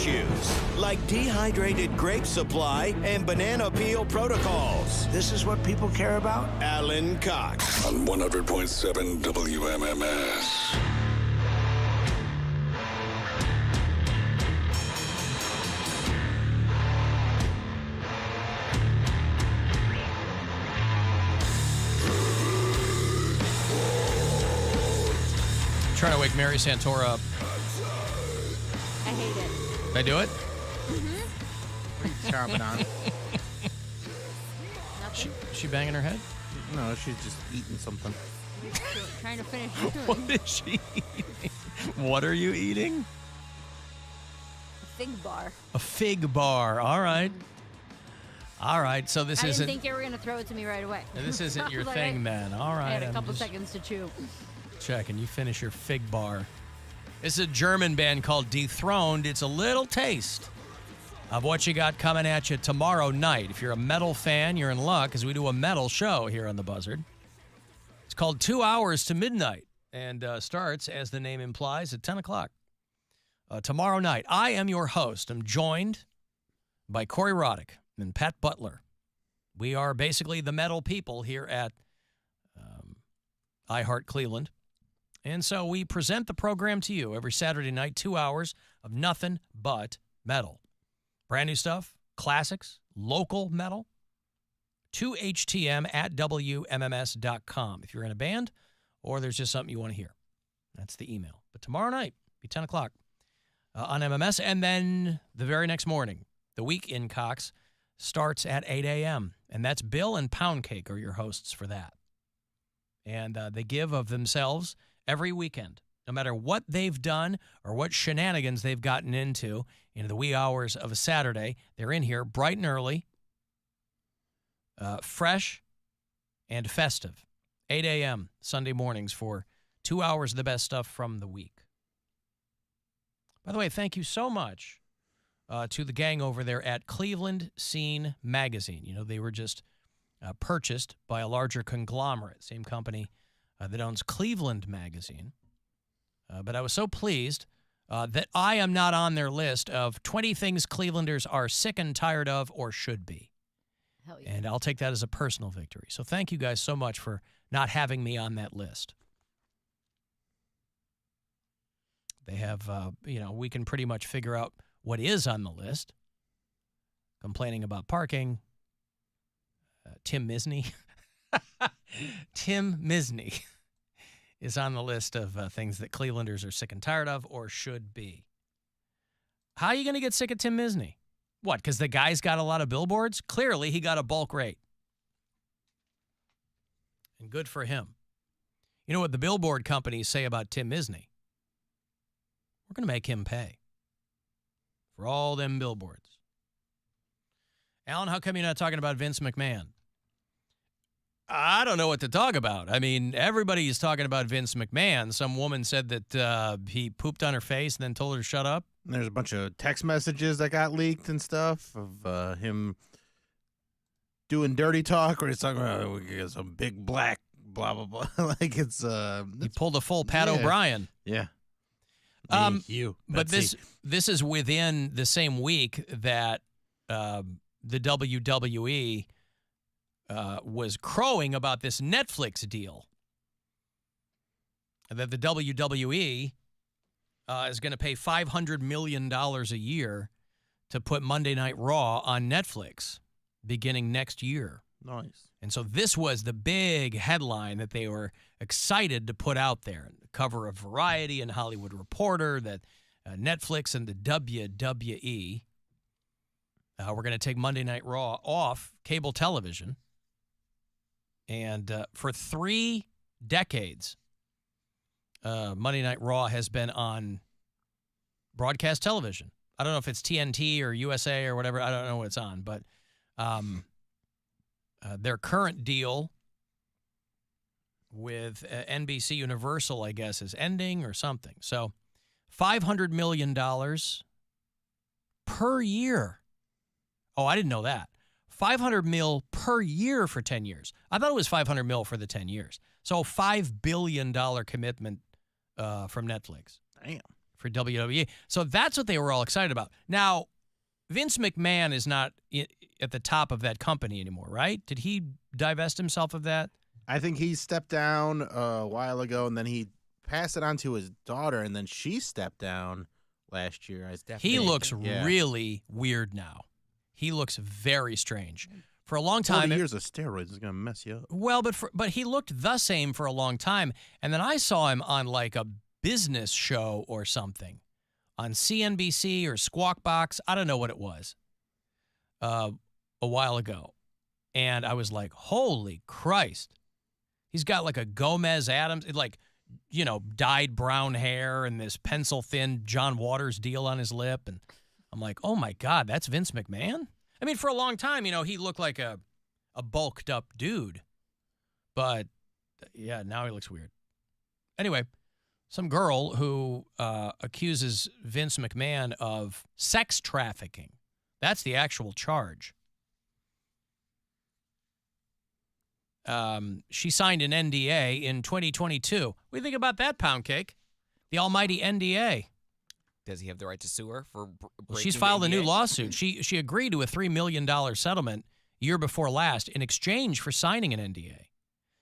issues, like dehydrated grape supply and banana peel protocols. This is what people care about? Alan Cox. On 100.7 WMMS. Trying to wake Mary Santora up. I hate it. Did I do it? Mm-hmm. Chomping on. She banging her head? No, she's just eating something. Trying to finish. What is she eating? What are you eating? A fig bar. A fig bar. All right. All right. So this I isn't. didn't think you were going to throw it to me right away. This isn't your Like, thing, then. All right. I had a I'm couple just seconds to chew. checking. You finish your fig bar. This is a German band called Dethroned. It's a little taste of what you got coming at you tomorrow night. If you're a metal fan, you're in luck because we do a metal show here on The Buzzard. It's called 2 Hours to Midnight and starts, as the name implies, at 10 o'clock. Tomorrow night, I am your host. I'm joined by Corey Roddick and Pat Butler. We are basically the metal people here at iHeart Cleveland. And so we present the program to you every Saturday night, 2 hours of nothing but metal. Brand new stuff, classics, local metal, 2HTM at WMMS.com. If you're in a band or there's just something you want to hear, that's the email. But tomorrow night, be 10 o'clock on MMS. And then the very next morning, the week in Cox starts at 8 a.m. And that's Bill and Poundcake are your hosts for that. And they give of themselves every weekend, no matter what they've done or what shenanigans they've gotten into the wee hours of a Saturday. They're in here bright and early, fresh and festive. 8 a.m. Sunday mornings for 2 hours of the best stuff from the week. By the way, thank you so much to the gang over there at Cleveland Scene Magazine. You know, they were just purchased by a larger conglomerate, same company that owns Cleveland Magazine. But I was so pleased that I am not on their list of 20 things Clevelanders are sick and tired of or should be. Hell yeah. And I'll take that as a personal victory. So thank you guys so much for not having me on that list. They have, we can pretty much figure out what is on the list. Complaining about parking. Tim Misney. Tim Misney is on the list of things that Clevelanders are sick and tired of or should be. How are you going to get sick of Tim Misney? What, because the guy's got a lot of billboards? Clearly, he got a bulk rate. And good for him. You know what the billboard companies say about Tim Misney? We're going to make him pay for all them billboards. Alan, how come you're not talking about Vince McMahon? I don't know what to talk about. I mean, everybody is talking about Vince McMahon. Some woman said that he pooped on her face and then told her to shut up. And there's a bunch of text messages that got leaked and stuff of him doing dirty talk, or he's talking about we got some big black blah blah blah. Like it's he pulled a full Pat O'Brien. Yeah. But this is within the same week that the WWE was crowing about this Netflix deal. That the WWE is going to pay $500 million a year to put Monday Night Raw on Netflix beginning next year. Nice. And so this was the big headline that they were excited to put out there. The cover of Variety and Hollywood Reporter that Netflix and the WWE were going to take Monday Night Raw off cable television. And for 3 decades, Monday Night Raw has been on broadcast television. I don't know if it's TNT or USA or whatever. I don't know what it's on. But their current deal with NBC Universal, I guess, is ending or something. So $500 million per year. Oh, I didn't know that. $500 million per year for 10 years. I thought it was $500 million for the 10 years. So $5 billion commitment from Netflix. Damn. for WWE. So that's what they were all excited about. Now, Vince McMahon is not at the top of that company anymore, right? Did he divest himself of that? I think he stepped down a while ago, and then he passed it on to his daughter, and then she stepped down last year. He looks really weird now. He looks very strange. For a long time, 40 years of steroids is going to mess you up. Well, but he looked the same for a long time, and then I saw him on like a business show or something on CNBC or Squawk Box. I don't know what it was. A while ago, and I was like, "Holy Christ!" He's got like a Gomez Adams, like, dyed brown hair and this pencil thin John Waters deal on his lip, and I'm like, "Oh my God, that's Vince McMahon." I mean, for a long time, he looked like a bulked up dude, but yeah, now he looks weird. Anyway, some girl who accuses Vince McMahon of sex trafficking. That's the actual charge. She signed an NDA in 2022. What do you think about that, Poundcake? The almighty NDA. Does he have the right to sue her for breaking She's filed the a new NDA? lawsuit. She agreed to a $3 million settlement year before last in exchange for signing an NDA.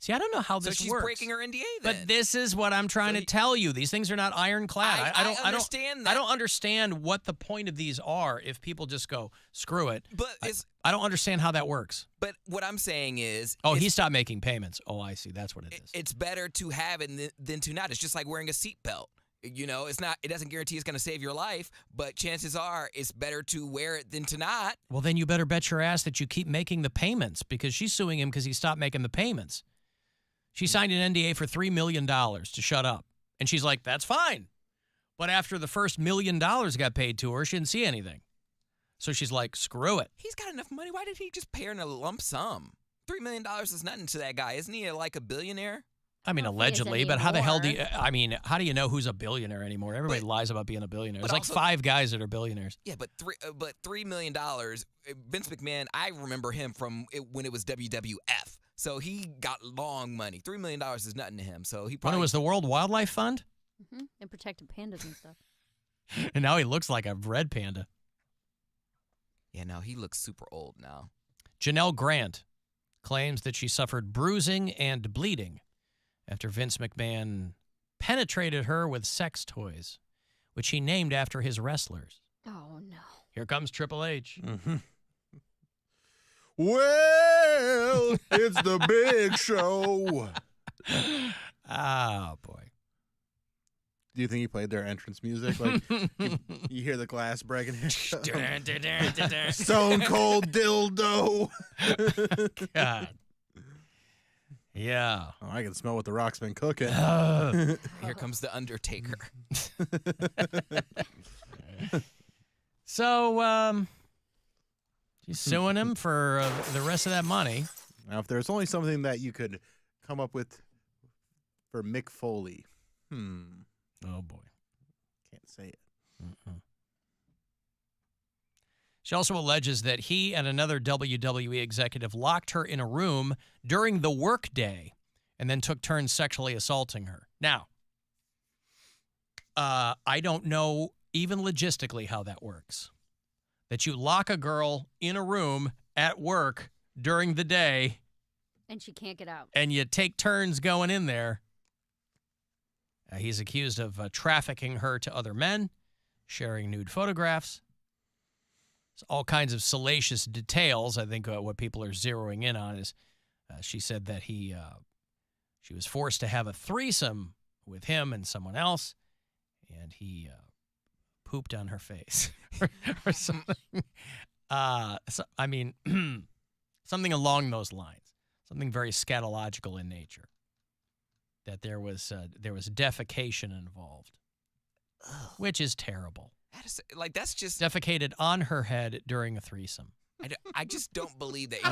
See, I don't know how So this she's works. breaking her NDA then. But this is what I'm trying to tell you. These things are not ironclad. I understand that. I don't understand what the point of these are if people just go, screw it. But I don't understand how that works. But what I'm saying is... Oh, he stopped making payments. Oh, I see. That's what it is. It's better to have it than to not. It's just like wearing a seatbelt. It's not. It doesn't guarantee it's going to save your life, but chances are it's better to wear it than to not. Well, then you better bet your ass that you keep making the payments because she's suing him because he stopped making the payments. She signed an NDA for $3 million to shut up. And she's like, that's fine. But after the first $1 million got paid to her, she didn't see anything. So she's like, screw it. He's got enough money. Why did he just pay her in a lump sum? $3 million is nothing to that guy. Isn't he like a billionaire? I mean, I don't think it's allegedly, but how the hell do you, anymore. how do you know who's a billionaire anymore? Everybody lies about being a billionaire. but There's like also- 5 guys that are billionaires. Yeah, but $3 million. Vince McMahon, I remember him from when it was WWF. So he got long money. $3 million is nothing to him. So he When probably it was the World Wildlife Fund, And protected pandas and stuff. and now he looks like a red panda. Yeah, no, he looks super old now. Janelle Grant claims that she suffered bruising and bleeding after Vince McMahon penetrated her with sex toys, which he named after his wrestlers. Oh, no. Here comes Triple H. Well, it's the big show. Ah, boy. Do you think he played their entrance music? Like you hear the glass breaking. Stone Cold Dildo. God. Yeah. Oh, I can smell what the Rock's been cooking. Here comes the Undertaker. So, she's suing him for the rest of that money. Now, if there's only something that you could come up with for Mick Foley, Oh, boy. can't say it. She also alleges that he and another WWE executive locked her in a room during the workday and then took turns sexually assaulting her. Now, I don't know even logistically how that works. That you lock a girl in a room at work during the day And she can't get out. and you take turns going in there. He's accused of trafficking her to other men, sharing nude photographs. It's all kinds of salacious details. I think what people are zeroing in on is she said that she was forced to have a threesome with him and someone else, and he pooped on her face or something. Something along those lines. Something very scatological in nature. That there was defecation involved, which is terrible. That's just... Defecated on her head during a threesome. I just don't believe that.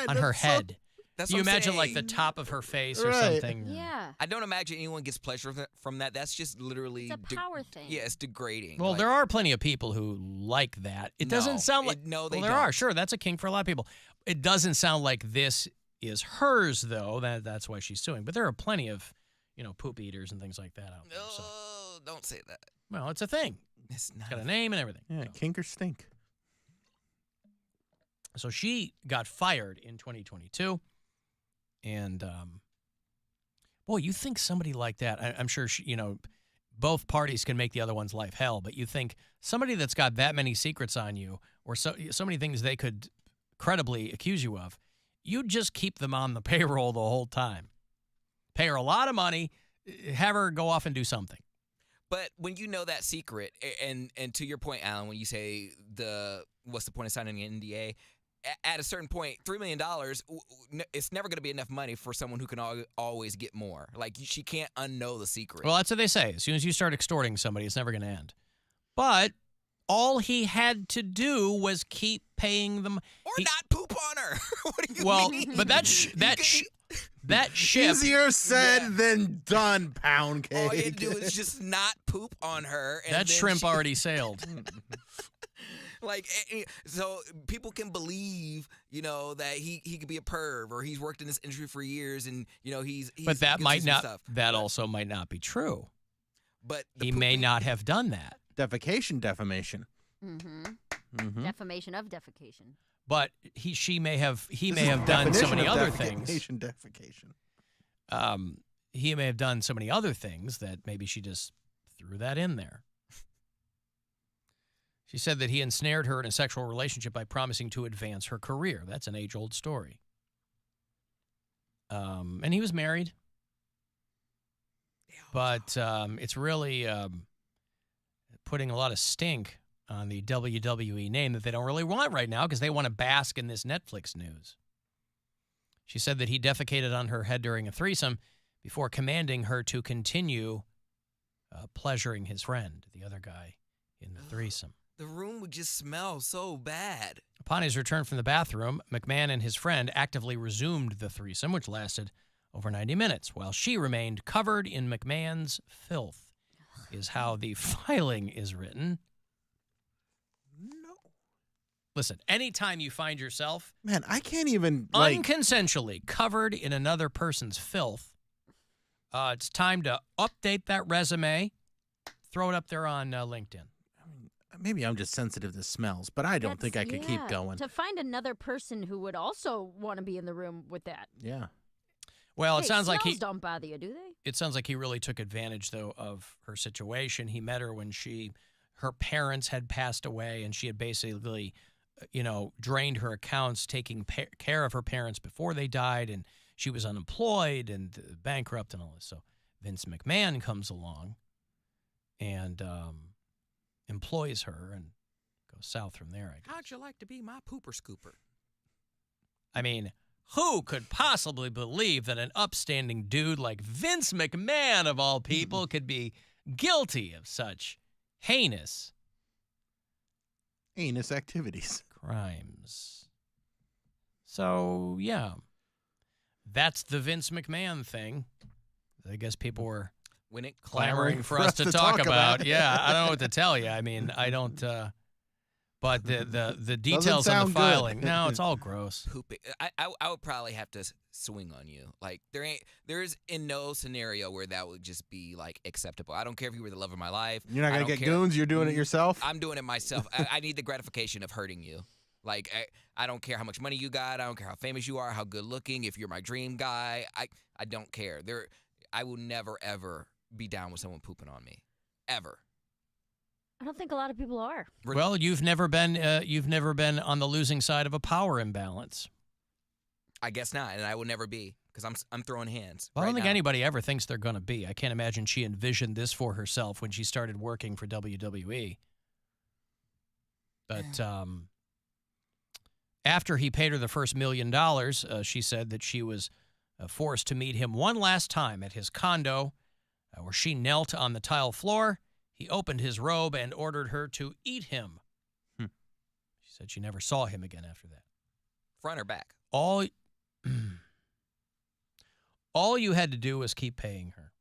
On her head. That's You what I'm imagine like the saying. top of her face or Right. something. Yeah. I don't imagine anyone gets pleasure from that. That's just literally... It's a power thing. Yeah, it's degrading. Well, Like, there are plenty of people who like that. It doesn't No, sound like... no, they well, there are. don't. Sure, that's a kink for a lot of people. It doesn't sound like this is hers, though. That's why she's suing. But there are plenty of, poop eaters and things like that out there. So. Oh, don't say that. Well, it's a thing. It's not. It's got a name and everything. Yeah, So- kink or stink. So she got fired in 2022. And, boy, you think somebody like that, I'm sure, both parties can make the other one's life hell, but you think somebody that's got that many secrets on you or so many things they could credibly accuse you of, you just keep them on the payroll the whole time. Pay her a lot of money, have her go off and do something. But when you know that secret, and to your point, Alan, when you say what's the point of signing an NDA? At a certain point, $3 million, it's never going to be enough money for someone who can always get more. Like, she can't unknow the secret. Well, that's what they say. As soon as you start extorting somebody, it's never going to end. But all he had to do was keep paying them. Or not poop on her. What do you Well, mean? but that ship. Easier said than done, Poundcake. All you had to do is just not poop on her. And That then shrimp already sailed. Like, so people can believe, that he could be a perv or he's worked in this industry for years and, he's But that gets might some not. stuff. That also might not be true. But the He may pooping- not have done that. Defecation, defamation. Mm-hmm. Defamation of defecation. But he may have This done is so many definition other of things. Defecation. He may have done so many other things that maybe she just threw that in there. She said that he ensnared her in a sexual relationship by promising to advance her career. That's an age-old story. And he was married. But it's really putting a lot of stink on the WWE name that they don't really want right now because they want to bask in this Netflix news. She said that he defecated on her head during a threesome before commanding her to continue pleasuring his friend, the other guy in the threesome. The room would just smell so bad. Upon his return from the bathroom, McMahon and his friend actively resumed the threesome, which lasted over 90 minutes, while she remained covered in McMahon's filth, is how the filing is written. No. Listen, anytime you find yourself Man, I can't even, unconsensually covered in another person's filth, it's time to update that resume, throw it up there on LinkedIn. maybe I'm just sensitive to smells, but I don't think I could keep going. To find another person who would also want to be in the room with that. Yeah. Well, it Hey, sounds like smells don't bother you, do they? It sounds like he really took advantage, though, of her situation. He met her when her parents had passed away, and she had basically, drained her accounts, taking care of her parents before they died, and she was unemployed and bankrupt and all this. So Vince McMahon comes along and employs her and goes south from there, I guess. How'd you like to be my pooper scooper? I mean, who could possibly believe that an upstanding dude like Vince McMahon, of all people, could be guilty of such heinous activities. crimes? So, yeah, that's the Vince McMahon thing. I guess people were When it clamoring for us to talk about. Yeah, I don't know what to tell you. I mean, I don't. But the details on sound the good. filing, no, it's all gross. pooping, I would probably have to swing on you. Like there's in no scenario where that would just be like acceptable. I don't care if you were the love of my life. You're not I going to don't get care. goons? You're doing it yourself? I'm doing it myself. I need the gratification of hurting you. Like I don't care how much money you got. I don't care how famous you are, how good looking. If you're my dream guy, I don't care. I will never ever be down with someone pooping on me, ever. I don't think a lot of people are. Well, you've never been on the losing side of a power imbalance. I guess not, and I will never be because I'm throwing hands. Well, I don't right think now. anybody ever thinks they're going to be. I can't imagine she envisioned this for herself when she started working for WWE. But after he paid her the first $1 million, she said that she was forced to meet him one last time at his condo, where she knelt on the tile floor. He opened his robe and ordered her to eat him. She said she never saw him again after that. Front or back? All you had to do was keep paying her.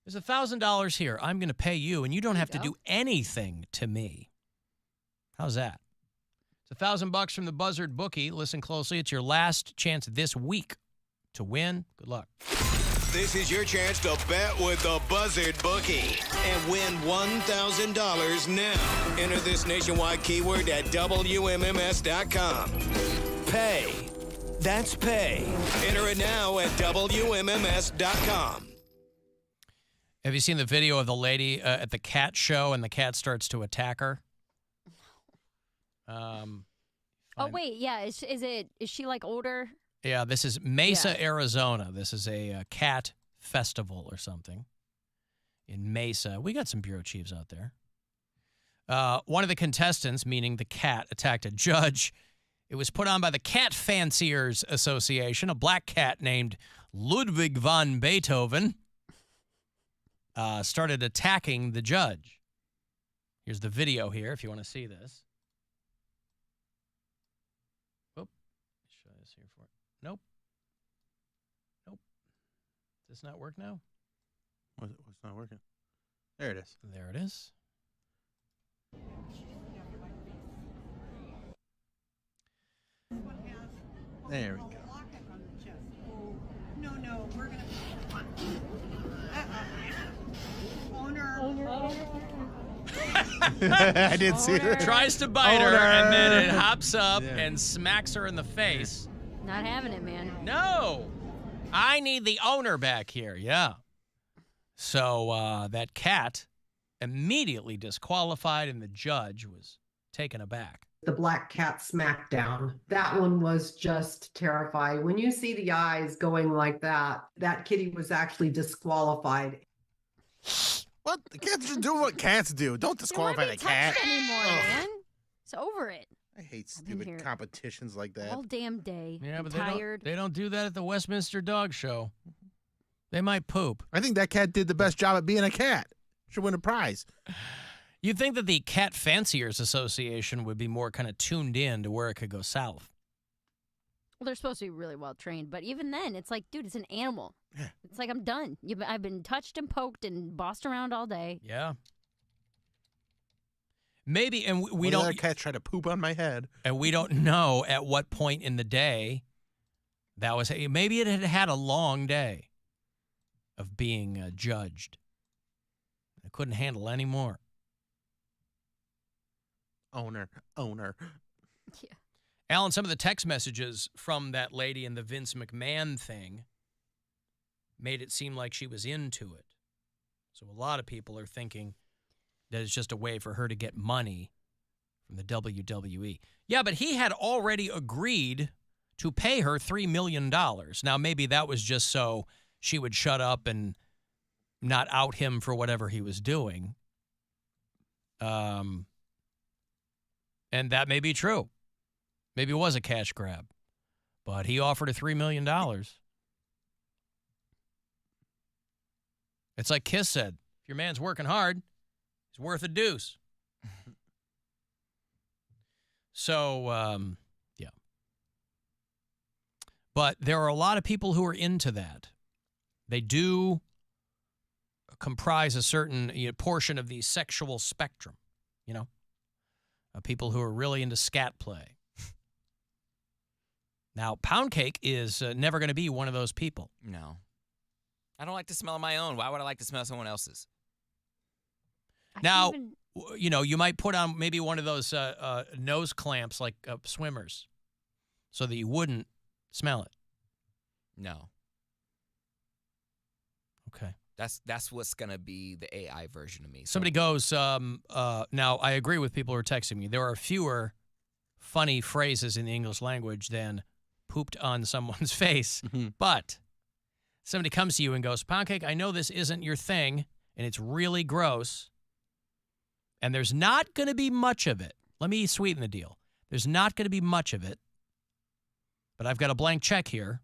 There's $1,000 here. I'm going to pay you, and you don't have to do anything to me. How's that? It's $1,000 from the Buzzard bookie. Listen closely. It's your last chance this week to win. Good luck. This is your chance to bet with the Buzzard Bookie and win $1,000 now. Enter this nationwide keyword at WMMS.com. Pay. That's pay. Enter it now at WMMS.com. Have you seen the video of the lady at the cat show and the cat starts to attack her? Oh wait, yeah. Is she like older? Yeah, this is Mesa, Arizona. This is a cat festival or something in Mesa. We got some bureau chiefs out there. One of the contestants, meaning the cat, attacked a judge. It was put on by the Cat Fanciers Association. A black cat named Ludwig von Beethoven started attacking the judge. Here's the video here if you want to see this. Oop. Show this here for it. Nope. Nope. Does this not work now? What's not working? There it is. There it is. There we go. No, we're gonna. Owner. I didn't see her. Tries to bite her, and then it hops up and smacks her in the face. Not having it, man. No! I need the owner back here. Yeah. So that cat immediately disqualified, and the judge was taken aback. The black cat smackdown. That one was just terrifying. When you see the eyes going like that, that kitty was actually disqualified. What? The cat's just doing what cats do. Don't disqualify the cat. Anymore, man. It's over it. I hate here stupid competitions like that. All damn day. Yeah, I'm but tired. they don't do that at the Westminster Dog Show. They might poop. I think that cat did the best job at being a cat. Should win a prize. You'd think that the Cat Fanciers Association would be more kind of tuned in to where it could go south. Well, they're supposed to be really well trained, but even then, it's like, dude, it's an animal. Yeah. It's like, I'm done. I've been touched and poked and bossed around all day. Yeah. Maybe, and we Well, don't. the other cat tried to poop on my head. And we don't know at what point in the day that was. Maybe it had had a long day of being judged. I couldn't handle any more. Owner. Yeah. Alan, some of the text messages from that lady in the Vince McMahon thing made it seem like she was into it. So a lot of people are thinking that it's just a way for her to get money from the WWE. Yeah, but he had already agreed to pay her $3 million. Now, maybe that was just so she would shut up and not out him for whatever he was doing. And that may be true. Maybe it was a cash grab. But he offered her $3 million. It's like Kiss said, if your man's working hard, he's worth a deuce. So, yeah. But there are a lot of people who are into that. They do comprise a certain portion of the sexual spectrum, people who are really into scat play. Now, Poundcake is never going to be one of those people. No. I don't like to smell my own. Why would I like to smell someone else's? Now, you might put on maybe one of those nose clamps like swimmers so that you wouldn't smell it. No. Okay. That's what's going to be the AI version of me. Somebody goes, now I agree with people who are texting me. There are fewer funny phrases in the English language than pooped on someone's face. But somebody comes to you and goes, Poundcake, I know this isn't your thing, and it's really gross, and there's not going to be much of it. Let me sweeten the deal. There's not going to be much of it, but I've got a blank check here,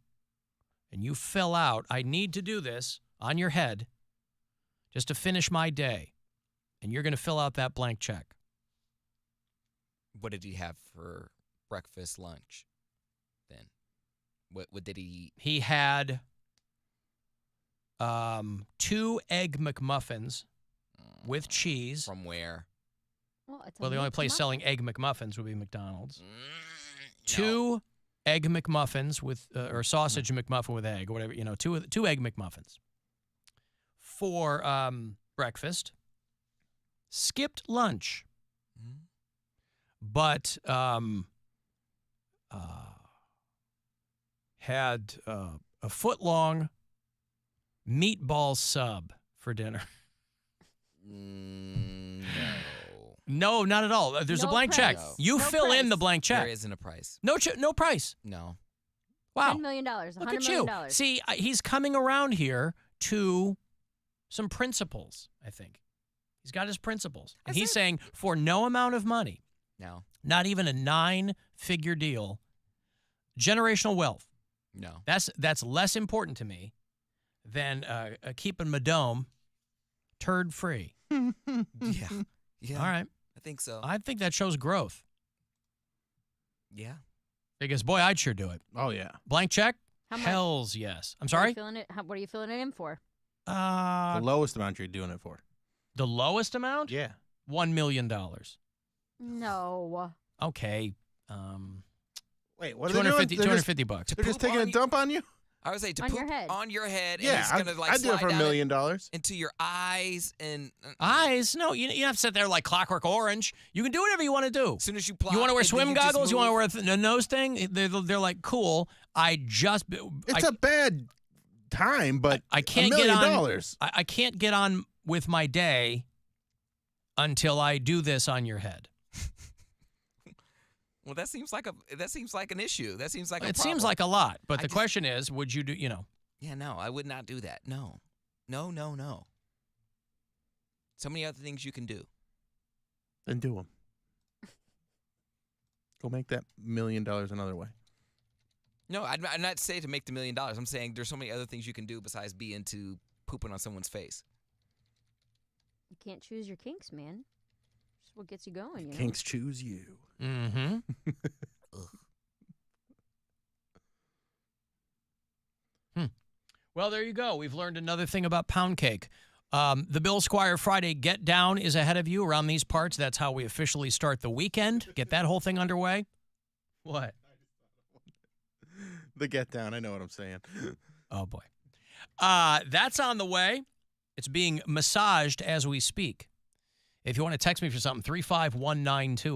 and you fill out, I need to do this on your head just to finish my day, and you're going to fill out that blank check. What did he have for breakfast, lunch, then? What did he eat? He had 2 egg McMuffins with cheese. From where? Well, The only place selling egg McMuffins would be McDonald's. No. 2 egg McMuffins with or sausage McMuffin with egg or whatever, two egg McMuffins. For breakfast, skipped lunch, but had a foot-long meatball sub for dinner. No, not at all. There's a No blank check. price. You No fill in price. the blank check. There isn't a price. No price. No. Wow. $10 million. $100 Look at million. you. See, he's coming around here to some principles, I think. He's got his principles. And he's saying for no amount of money, No. not even a 9-figure deal, generational wealth. No. That's less important to me than keeping my dome turd-free. Yeah. Yeah. All right. I think so. I think that shows growth. Yeah. Because, boy, I'd sure do it. Oh, yeah. Blank check? How much? Hells yes. I'm What are sorry? you filling it? What are you filling it in for? The lowest amount you're doing it for. The lowest amount? Yeah. $1 million. No. Okay. Wait, what are they doing? 250 bucks. They're just Poop taking a on dump on you? I would say to On poop your head. on your head, and Yeah, it's gonna like I'd do slide it for $1 down million. into your eyes, and Eyes? No, you have to sit there like Clockwork Orange. You can do whatever you want to do. as soon as you plop, You want to wear and then swim you just goggles? You want to move. wear a nose thing? They're like, cool. It's a bad time, but I can't $1 get million. on. I can't get on with my day until I do this on your head. Well, that seems like an issue. That seems like It a seems problem. like a lot, but I the just- question is, would you do? Yeah, no, I would not do that. No. So many other things you can do. Then do them. Go make that $1 million another way. No, I'm not saying to make the $1 million. I'm saying there's so many other things you can do besides be into pooping on someone's face. You can't choose your kinks, man. That's what gets you going. You know? Kinks choose you. Mm-hmm. Well, there you go. We've learned another thing about Poundcake. The Bill Squire Friday Get Down is ahead of you around these parts. That's how we officially start the weekend. Get that whole thing underway. What? The get down. I know what I'm saying. Oh, boy. That's on the way. It's being massaged as we speak. If you want to text me for something, 35192.